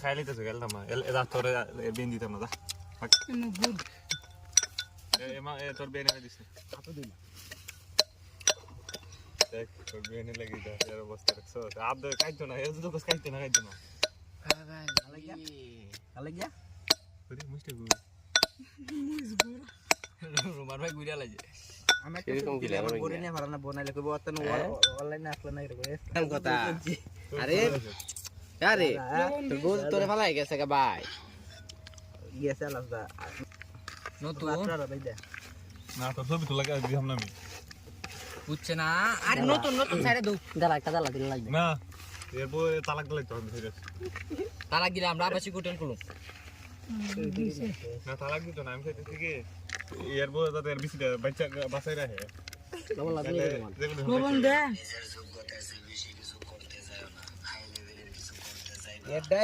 খাই লিতেছে গেলাম না রাত তোর বেন দিতাম না তোর বেনে দিছে দেখ তোর বেনে লাগি যা এর অবস্থা দেখছো আব কাইতো না এর তো কাইতো না আলাইয়া ওরে মুষ্টি গু রোমান ভাই গুইরা লাগে আমি এরকম কি লাগে বলে নিয়ে পারা না বনাইলে কইবো অতন অনলাইনে আসলে না এরকম কথা আরে আরে তোর বউ তোরে ফালাই গেছে কা ভাই গেছে আলাদা নতুন বাচ্চারা ভাই দে না তোর ছবি তো লাগা দিলাম না আমি বুঝছে না আরে নতুন নতুন সাইডে দাও দালা দিন লাগবে না এরপর তালাক দিলে তো আমি তালাক দিলে আমরা আবাসিক হোটেল খুলুম না তালাক দিত না আমি চাইতেছি কি এরপর তাদের বেশিটা বাচ্চা বাসায় রাখে লবণ দে এটা